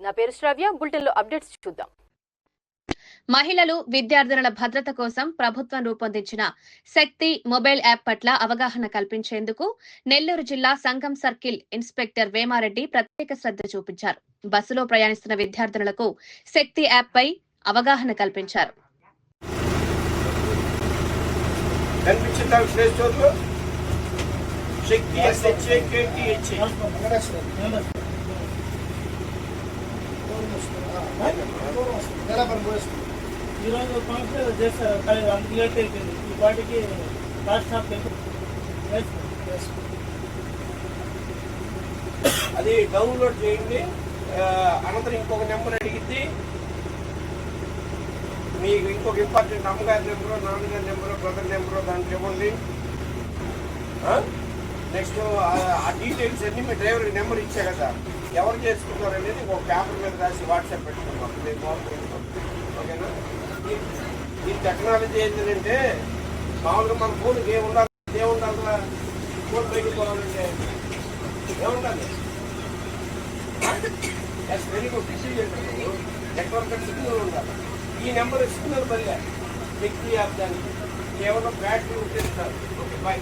నా పేరు శ్రావ్య. బులెటిన్లో అప్డేట్స్ చూద్దాం. మహిళలు విద్యార్థినుల భద్రత కోసం ప్రభుత్వం రూపొందించిన శక్తి మొబైల్ యాప్ పట్ల అవగాహన కల్పించేందుకు నెల్లూరు జిల్లా సంగం సర్కిల్ ఇన్స్పెక్టర్ వేమారెడ్డి ప్రత్యేక శ్రద్ధ చూపించారు. బస్సులో ప్రయాణిస్తున్న విద్యార్థినులకు శక్తి యాప్ పై అవగాహన కల్పించారు. ఈరోజు ఫంక్షన్ చేస్తారు, అందుకు లేట్ అయిపోయింది. ఈ పాటికి లాస్ట్ స్టాప్ అది డౌన్లోడ్ చేయండి. అనంతరం ఇంకొక నెంబర్ అడిగిద్ది. మీకు ఇంకొక ఇంపార్టెంట్ అమ్మగారి నెంబరు, నాన్నగారి నెంబరు, బ్రదర్ నెంబరు దాంట్లో ఇవ్వండి. నెక్స్ట్ ఆ డీటెయిల్స్ అన్ని మీ డ్రైవర్కి నెంబర్ ఇచ్చా కదా, ఎవరు చేసుకున్నారు అనేది ఒక పేపర్ మీద రాసి వాట్సాప్ పెట్టుకున్నాం. ఓకేనా? ఈ టెక్నాలజీ ఏంటంటే మామూలుగా మన ఫోన్కి ఏముండాలి, ఫోన్ బయటకు పోవాలంటే ఏముండాలి? Very good decision. Network signal ఉండాలి. ఈ నెంబర్ సిగ్నల్ బల్లే శక్తి యాప్ దానికి కేవలం బ్యాటరీ ఉపయోగిస్తారు. Okay, bye.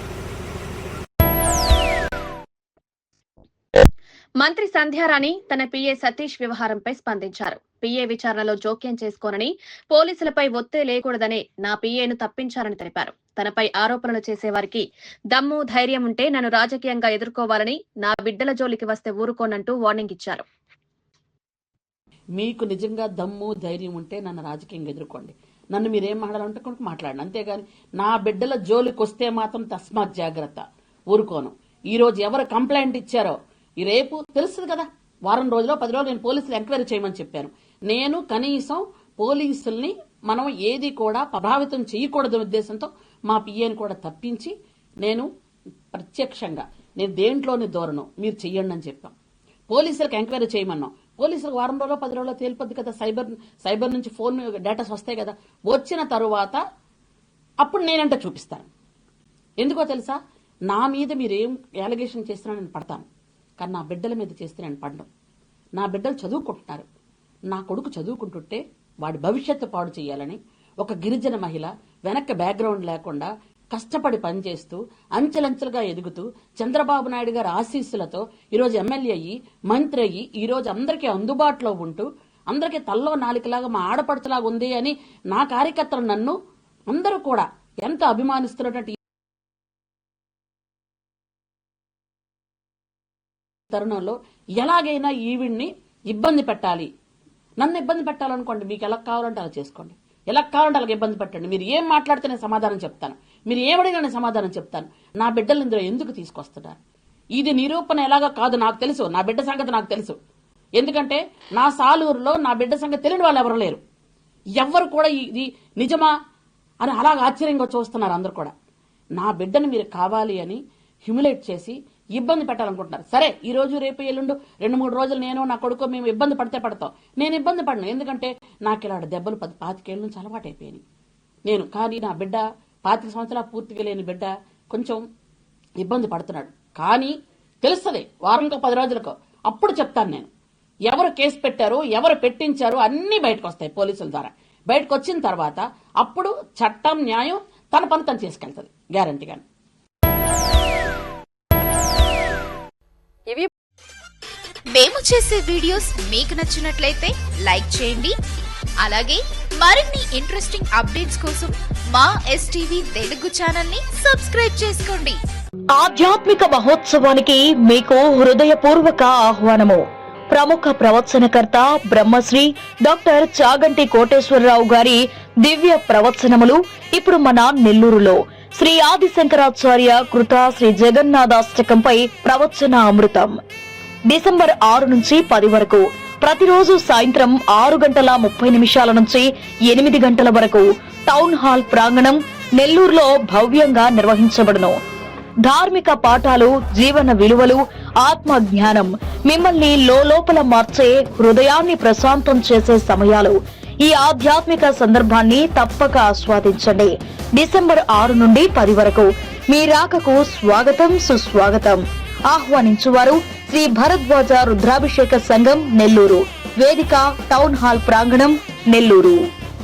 మంత్రి సంధ్యారాణి తన పీఏ సతీష్ వ్యవహారంపై స్పందించారు. పీఏ విచారణలో జోక్యం చేసుకోనని, పోలీసులపై ఒత్తిడి లేకూడదనే నా పీఏను తప్పించారని తెలిపారు. తనపై ఆరోపణలు చేసేవారికి దమ్ము ధైర్యం ఉంటే నన్ను రాజకీయంగా ఎదుర్కోవాలని, నా బిడ్డల జోలికి వస్తే ఊరుకోనంటూ వార్నింగ్ ఇచ్చారు. మీకు నిజంగా దమ్ము ధైర్యం ఉంటే నన్ను రాజకీయంగా ఎదుర్కోండి. నన్ను మీరేం మాట్లాడాలంటే కొనుక మాట్లాడండి. అంతేగాని నా బిడ్డల జోలికి వస్తే మాత్రం తస్మాత్ జాగ్రత్త, ఊరుకోను. ఈ రోజు ఎవరు కంప్లైంట్ ఇచ్చారో ఈ రేపు తెలుస్తుంది కదా, వారం రోజులో 10 రోజులు నేను పోలీసులు ఎంక్వైరీ చేయమని చెప్పాను. నేను కనీసం పోలీసుల్ని మనం ఏది కూడా ప్రభావితం చేయకూడదు ఉద్దేశంతో మా పిఏని కూడా తప్పించి నేను ప్రత్యక్షంగా నేను దేంట్లోని దూరను మీరు చెయ్యండి అని చెప్పాం. పోలీసులకు ఎంక్వైరీ చేయమన్నాం. పోలీసులకు వారం రోజుల్లో 10 రోజుల్లో తేలిపోద్ది కదా, సైబర్ నుంచి ఫోన్ డేటాస్ వస్తాయి కదా. వచ్చిన తరువాత అప్పుడు నేనంటే చూపిస్తాను. ఎందుకో తెలుసా, నా మీద మీరేం అలిగేషన్ చేసినా నేను పడతాను, కానీ నా బిడ్డల మీద చేస్తే నేను పడ్డం. నా బిడ్డలు చదువుకుంటున్నారు. నా కొడుకు చదువుకుంటుంటే వాడి భవిష్యత్తు పాడు చేయాలని ఒక గిరిజన మహిళ వెనక్కి బ్యాక్గ్రౌండ్ లేకుండా కష్టపడి పనిచేస్తూ అంచెలంచెలుగా ఎదుగుతూ చంద్రబాబు నాయుడు గారి ఆశీస్సులతో ఈరోజు ఎమ్మెల్యే అయ్యి మంత్రి అయ్యి ఈరోజు అందరికీ అందుబాటులో ఉంటూ అందరికీ తల్లో నాలికలాగా మా ఆడపడుచులాగా ఉంది అని నా కార్యకర్తలు నన్ను అందరూ కూడా ఎంత అభిమానిస్తున్నటువంటి తరుణంలో ఎలాగైనా ఈవిడ్ని ఇబ్బంది పెట్టాలి, నన్ను ఇబ్బంది పెట్టాలనుకోండి. మీకు ఎలా కావాలంటే అలా చేసుకోండి, ఎలా కావాలంటే అలాగే ఇబ్బంది పెట్టండి. మీరు ఏం మాట్లాడితే నేను సమాధానం చెప్తాను, మీరు ఏమడినా నేను సమాధానం చెప్తాను. నా బిడ్డలు ఇందులో ఎందుకు తీసుకొస్తున్నారు? ఇది నిరూపణ ఎలాగో కాదు, నాకు తెలుసు. నా బిడ్డ సంగతి నాకు తెలుసు. ఎందుకంటే నా సాలూరులో నా బిడ్డ సంగతి తెలియని వాళ్ళు ఎవరు లేరు. ఎవరు కూడా ఇది నిజమా అని అలాగ ఆశ్చర్యంగా చూస్తున్నారు అందరు కూడా. నా బిడ్డను మీరు కావాలి అని హ్యూమిలేట్ చేసి ఇబ్బంది పెట్టాలనుకుంటున్నారు. సరే, ఈ రోజు రేపు ఎల్లుండు 2-3 రోజులు నేను నా కొడుకు మేము ఇబ్బంది పడితే పడతాం. నేను ఇబ్బంది పడను, ఎందుకంటే నాకు ఇలా దెబ్బలు 10-25 ఏళ్ళ నుంచి అలవాటు అయిపోయాయి నేను. కానీ నా బిడ్డ 25 సంవత్సరాలు పూర్తిగా లేని బిడ్డ కొంచెం ఇబ్బంది పడుతున్నాడు. కానీ తెలుస్తుంది వారంకో 10 రోజులకో, అప్పుడు చెప్తాను నేను. ఎవరు కేసు పెట్టారో ఎవరు పెట్టించారో అన్ని బయటకు వస్తాయి పోలీసుల ద్వారా. బయటకు వచ్చిన తర్వాత అప్పుడు చట్టం న్యాయం తన పని తను చేసుకెళ్తుంది గ్యారంటీగా. మేము చేసే వీడియోస్ మీకు నచ్చినట్లయితే లైక్ చేయండి. అలాగే మరిన్ని ఇంట్రెస్టింగ్ అప్డేట్స్ కోసం మా ఎస్టీవీ తెలుగు ఛానల్ ని సబ్స్క్రైబ్ చేసుకోండి. ఆధ్యాత్మిక మహోత్సవానికి మీకు హృదయపూర్వక ఆహ్వానము. ప్రముఖ ప్రవచనకర్త బ్రహ్మశ్రీ డాక్టర్ చాగంటి కోటేశ్వరరావు గారి దివ్య ప్రవచనములు ఇప్పుడు మన నెల్లూరులో శ్రీ ఆదిశంకరాచార్య కృత శ్రీ జగన్నాథాష్టకంపై ప్రవచన అమృతం. డిసెంబర్ 6 నుంచి 10 వరకు ప్రతిరోజు సాయంత్రం 6:30 నుంచి 8 గంటల వరకు టౌన్ హాల్ ప్రాంగణం నెల్లూరులో భవ్యంగా నిర్వహించబడును. ధార్మిక పాఠాలు, జీవన విలువలు, ఆత్మ జ్ఞానం మిమ్మల్ని లోపల మార్చే, హృదయాన్ని ప్రశాంతం చేసే సమయాలు. ఈ ఆధ్యాత్మిక సందర్భాన్ని తప్పక ఆస్వాదించండి. డిసెంబర్ 6 నుండి 10 వరకు మీ రాకకు స్వాగతం, సుస్వాగతం. ఆహ్వానించువారు శ్రీ భరద్వాజ రుద్రాభిషేక సంఘం నెల్లూరు. వేదిక టౌన్ హాల్ ప్రాంగణం నెల్లూరు.